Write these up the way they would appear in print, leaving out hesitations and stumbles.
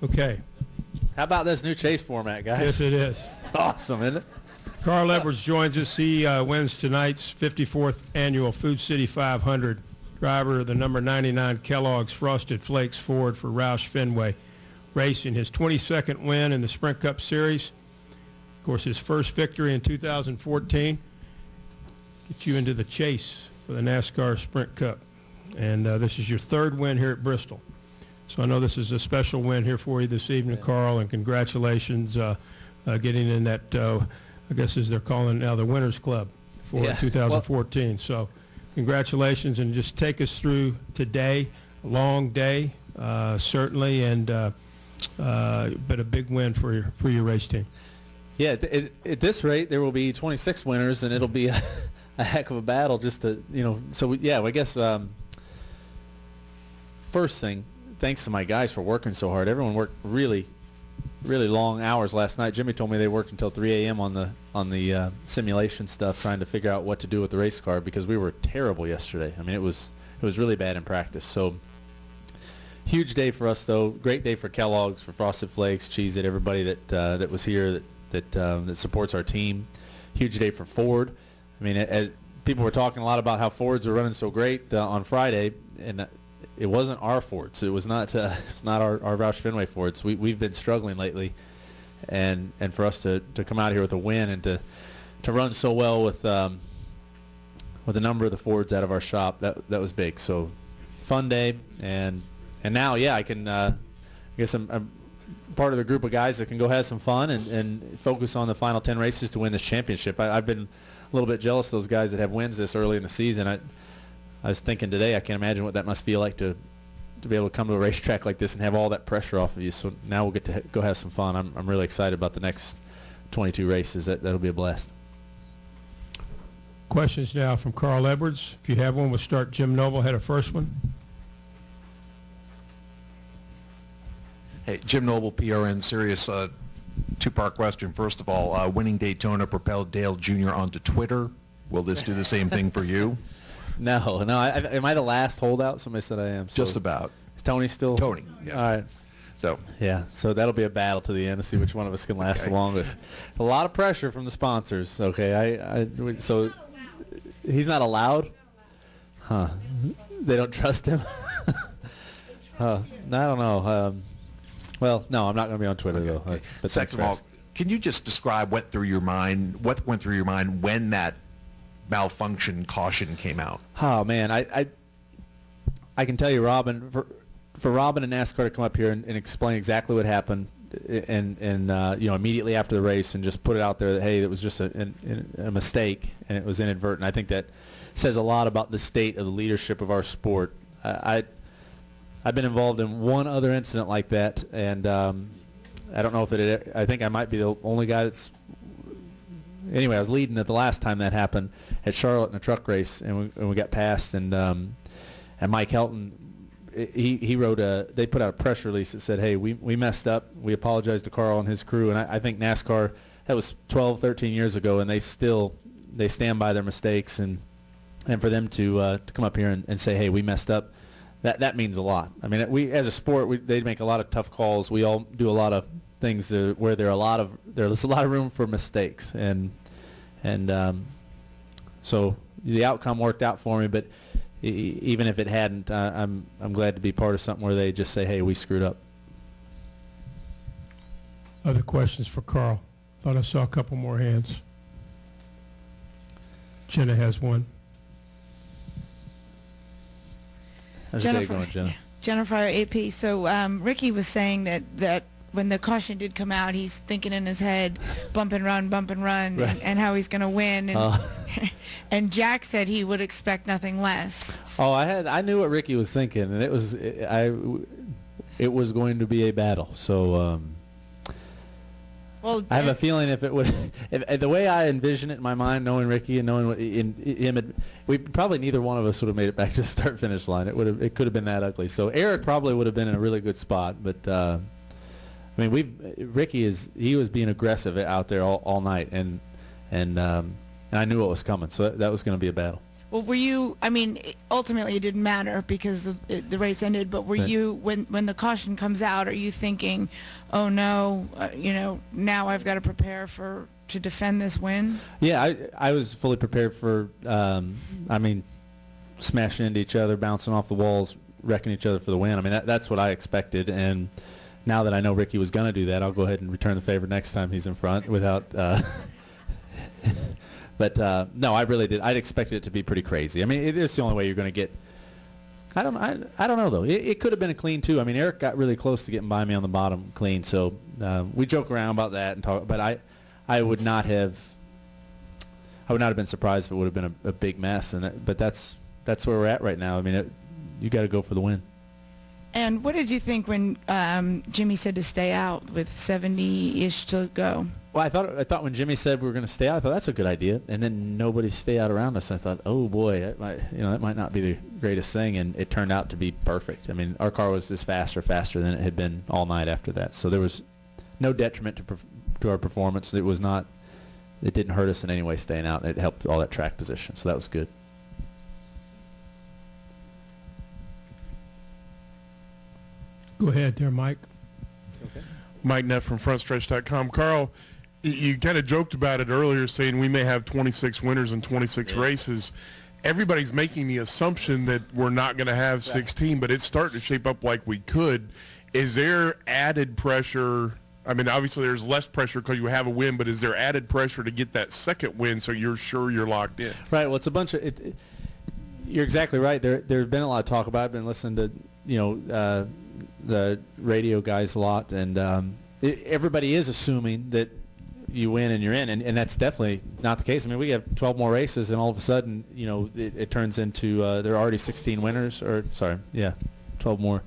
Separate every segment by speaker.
Speaker 1: Okay.
Speaker 2: How about this new chase format, guys?
Speaker 1: Yes, it is.
Speaker 2: Awesome, isn't it?
Speaker 1: Carl Edwards joins us. He wins tonight's 54th annual Food City 500. Driver of the number 99 Kellogg's Frosted Flakes Ford for Roush Fenway Racing. His 22nd win in the Sprint Cup Series. Of course, his first victory in 2014. Get you into the chase for the NASCAR Sprint Cup. And this is your third win here at Bristol. So I know this is a special win here for you this evening, Carl, and congratulations getting in that, I guess as they're calling it now, the Winners Club for 2014. Well, so congratulations, and just take us through today. A long day, certainly, and but a big win for your race team.
Speaker 2: Yeah, at this rate, there will be 26 winners, and it'll be a heck of a battle just to, so I guess first thing, thanks to my guys for working so hard. Everyone worked really, really long hours last night. Jimmy told me they worked until 3 a.m. on the simulation stuff, trying to figure out what to do with the race car because we were terrible yesterday. I mean, it was really bad in practice. So huge day for us, though. Great day for Kellogg's, for Frosted Flakes, Cheez-It, everybody that was here that supports our team. Huge day for Ford. I mean, as people were talking a lot about how Fords were running so great on Friday, and it wasn't our Fords. It was not. It's not our Roush Fenway Fords. We've been struggling lately, and for us to come out here with a win and to run so well with a number of the Fords out of our shop, that was big. So fun day, and now I can I guess I'm part of the group of guys that can go have some fun and focus on the final 10 races to win this championship. I've been a little bit jealous of those guys that have wins this early in the season. I was thinking today, I can't imagine what that must feel like to be able to come to a racetrack like this and have all that pressure off of you. So now we'll get to go have some fun. I'm really excited about the next 22 races. That'll be a blast.
Speaker 1: Questions now from Carl Edwards. If you have one, we'll start. Jim Noble had a first one.
Speaker 3: Hey, Jim Noble, PRN, serious two-part question. First of all, winning Daytona propelled Dale Jr. onto Twitter. Will this do the same thing for you?
Speaker 2: No. Am I the last holdout? Somebody said I am. So
Speaker 3: just about.
Speaker 2: Is Tony still?
Speaker 3: Tony, yeah.
Speaker 2: All right.
Speaker 3: So.
Speaker 2: Yeah, so that'll be a battle to the end to see which one of us can last the longest. A lot of pressure from the sponsors, okay? So he's not allowed? Huh. They don't trust him? I don't know. Well, no, I'm not going to be on Twitter, though. But
Speaker 3: second of all, can you just describe what went through your mind when that malfunction caution came out?
Speaker 2: Oh, man, I can tell you, Robin, for Robin and NASCAR to come up here and explain exactly what happened and immediately after the race and just put it out there that, hey, it was just a mistake and it was inadvertent. I think that says a lot about the state of the leadership of our sport. I've been involved in one other incident like that, and I don't know if I think I might be the only guy that's. Anyway, I was leading it the last time that happened at Charlotte in a truck race, and we got passed, and Mike Helton, he wrote they put out a press release that said, hey, we messed up. We apologize to Carl and his crew, and I think NASCAR, that was 12, 13 years ago, and they stand by their mistakes, and for them to come up here and say, hey, we messed up. That means a lot. I mean, we as a sport, they make a lot of tough calls. We all do a lot of things where there's a lot of room for mistakes, and so the outcome worked out for me. But even if it hadn't, I'm glad to be part of something where they just say, "Hey, we screwed up."
Speaker 1: Other questions for Carl? Thought I saw a couple more hands. Jenna has one.
Speaker 2: How's your day going, Jenna?
Speaker 4: Jennifer, AP. So Ricky was saying that when the caution did come out, he's thinking in his head, bump and run,
Speaker 2: right.
Speaker 4: and how he's going to win. And, and Jack said he would expect nothing less.
Speaker 2: Oh, I knew what Ricky was thinking, and it was going to be a battle. So
Speaker 4: well,
Speaker 2: I have a feeling if the way I envision it in my mind, knowing Ricky and knowing him, we probably neither one of us would have made it back to the start finish line. It could have been that ugly. So Eric probably would have been in a really good spot, but I mean, Ricky was being aggressive out there all night, and I knew what was coming. So that was going to be a battle.
Speaker 4: Well, were you? I mean, ultimately it didn't matter because the race ended. But were
Speaker 2: Right.
Speaker 4: you, when the caution comes out, are you thinking, "Oh no, now I've got to prepare to defend this win"?
Speaker 2: Yeah, I was fully prepared for, smashing into each other, bouncing off the walls, wrecking each other for the win. I mean, that's what I expected. And now that I know Ricky was going to do that, I'll go ahead and return the favor next time he's in front without. But no, I really did. I'd expected it to be pretty crazy. I mean, it is the only way you're going to get. I don't know though. It could have been a clean too. I mean, Eric got really close to getting by me on the bottom clean. So we joke around about that and talk. But I would not have been surprised if it would have been a big mess. But that's where we're at right now. I mean, you got to go for the win.
Speaker 4: And what did you think when Jimmy said to stay out with 70-ish to go?
Speaker 2: Well, I thought when Jimmy said we were going to stay out, I thought that's a good idea. And then nobody stay out around us. I thought, oh boy, that might not be the greatest thing. And it turned out to be perfect. I mean, our car was just faster than it had been all night after that. So there was no detriment to our performance. It didn't hurt us in any way staying out. It helped all that track position. So that was good.
Speaker 1: Go ahead there, Mike.
Speaker 5: Mike Neff from FrontStretch.com. Carl, you kind of joked about it earlier, saying we may have 26 winners in 26 races. Everybody's making the assumption that we're not going to have 16, but it's starting to shape up like we could. Is there added pressure? I mean, obviously there's less pressure because you have a win, but is there added pressure to get that second win so you're sure you're locked in?
Speaker 2: Right. Well, it's a bunch of you're exactly right. There's been a lot of talk about it. I've been listening to the radio guys a lot, and everybody is assuming that you win and you're in, and that's definitely not the case. I mean, we have 12 more races, and all of a sudden, it turns into there are already 16 winners, 12 more.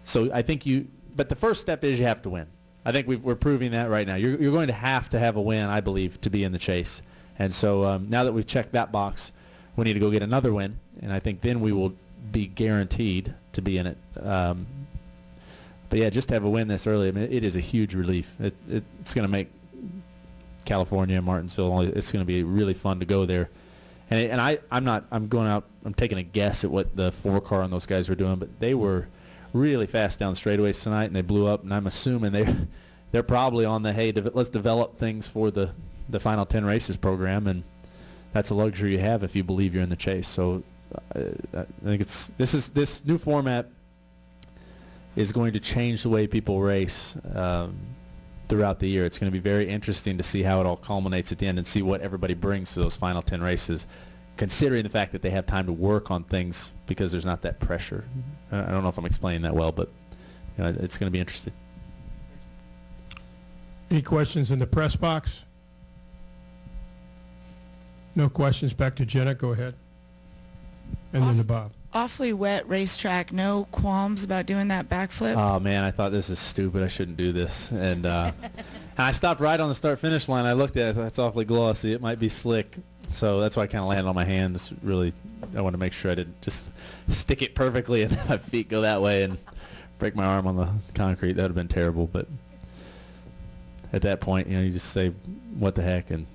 Speaker 2: So I think but the first step is you have to win. I think we're proving that right now. You're going to have a win, I believe, to be in the chase. And so now that we've checked that box, we need to go get another win, and I think then we will be guaranteed to be in it. But yeah, just to have a win this early, I mean, it is a huge relief. It's going to make California and Martinsville, it's going to be really fun to go there. And I'm going out, I'm taking a guess at what the 4-car and those guys were doing, but they were really fast down the straightaways tonight, and they blew up, and I'm assuming they're probably on the, hey, let's develop things for the final 10 races program, and that's a luxury you have if you believe you're in the chase. So I think this new format is going to change the way people race throughout the year. It's going to be very interesting to see how it all culminates at the end and see what everybody brings to those final 10 races, considering the fact that they have time to work on things because there's not that pressure. I don't know if I'm explaining that well, but it's going to be interesting.
Speaker 1: Any questions in the press box? No questions. Back to Jenna. Go ahead. And then to Bob.
Speaker 4: Awfully wet racetrack. No qualms about doing that backflip?
Speaker 2: Oh, man, I thought this is stupid. I shouldn't do this. And I stopped right on the start-finish line. I looked at it. I thought, it's awfully glossy. It might be slick. So that's why I kind of landed on my hands. Really, I want to make sure I didn't just stick it perfectly and my feet go that way and break my arm on the concrete. That would have been terrible. But at that point, you just say, what the heck, and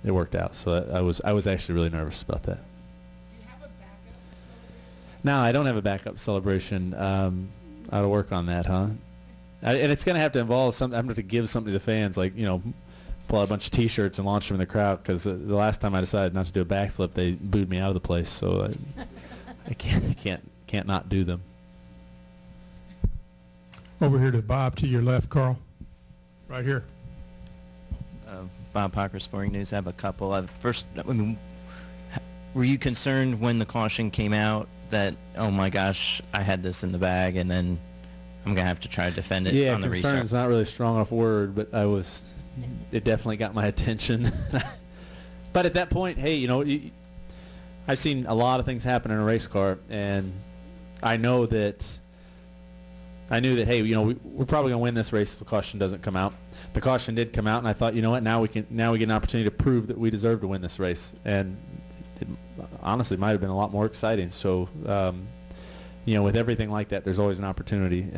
Speaker 2: it worked out. So I was actually really nervous about that. No, I don't have a backup celebration. I ought to work on that, huh? And it's going to have to involve something. I'm going to give something to the fans, like, pull out a bunch of T-shirts and launch them in the crowd, because the last time I decided not to do a backflip, they booed me out of the place. So I can't not do them.
Speaker 1: Over here to Bob, to your left, Carl. Right here.
Speaker 6: Bob Parker, Sporting News. I have a couple. First, were you concerned when the caution came out that, oh my gosh, I had this in the bag, and then I'm gonna have to try to defend it on the restart?
Speaker 2: Yeah, concern is not really a strong enough word, but it definitely got my attention. But at that point, hey, I've seen a lot of things happen in a race car, and I knew that, hey, we're probably gonna win this race if the caution doesn't come out. The caution did come out, and I thought, you know what, now we get an opportunity to prove that we deserve to win this race, and it honestly might have been a lot more exciting. So, with everything like that, there's always an opportunity,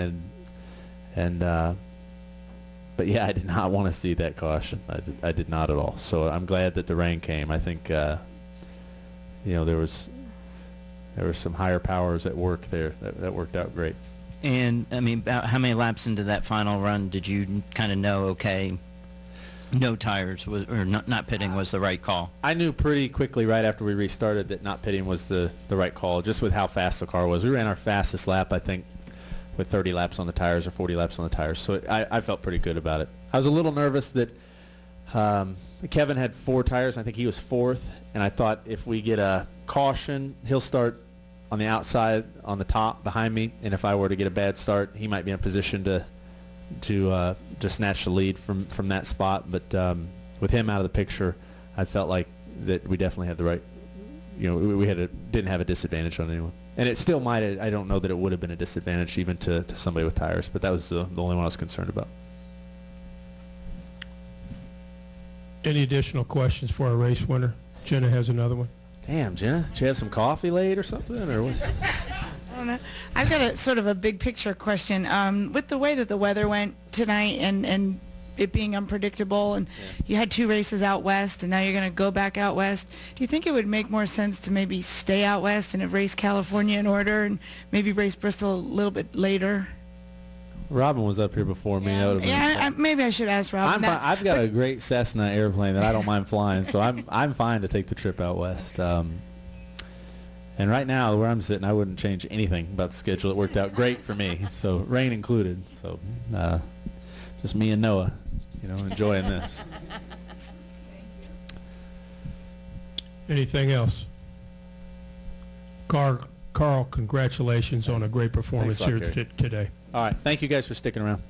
Speaker 2: but yeah, I did not want to see that caution. I did not at all. So I'm glad that the rain came. I think there were some higher powers at work there that worked out great.
Speaker 6: And I mean, about how many laps into that final run did you kind of know, okay, no tires was, or not pitting was the right call?
Speaker 2: I knew pretty quickly right after we restarted that not pitting was the right call, just with how fast the car was. We ran our fastest lap, I think, with 30 laps on the tires or 40 laps on the tires. So I felt pretty good about it. I was a little nervous that Kevin had 4 tires. I think he was 4th, and I thought if we get a caution, he'll start on the outside on the top behind me, and if I were to get a bad start, he might be in a position to snatch the lead from that spot. But with him out of the picture, I felt like that we definitely had the right, we didn't have a disadvantage on anyone. And it still might have, I don't know that it would have been a disadvantage even to somebody with tires, but that was the only one I was concerned about.
Speaker 1: Any additional questions for our race winner? Jenna has another one.
Speaker 2: Damn, Jenna, did you have some coffee late or something? Or what?
Speaker 4: I don't know. I've got a sort of a big picture question. With the way that the weather went tonight and it being unpredictable, and you had 2 races out west, and now you're going to go back out west, do you think it would make more sense to maybe stay out west and race California in order and maybe race Bristol a little bit later?
Speaker 2: Robin was up here before me.
Speaker 4: Maybe I should ask Robin that.
Speaker 2: I've got a great Cessna airplane that I don't mind flying, so I'm fine to take the trip out west. And right now, where I'm sitting, I wouldn't change anything about the schedule. It worked out great for me, so rain included. So just me and Noah, enjoying this.
Speaker 1: Anything else? Carl, congratulations on a great performance
Speaker 2: Thanks a lot,
Speaker 1: here
Speaker 2: Gary.
Speaker 1: today.
Speaker 2: All right, thank you guys for sticking around.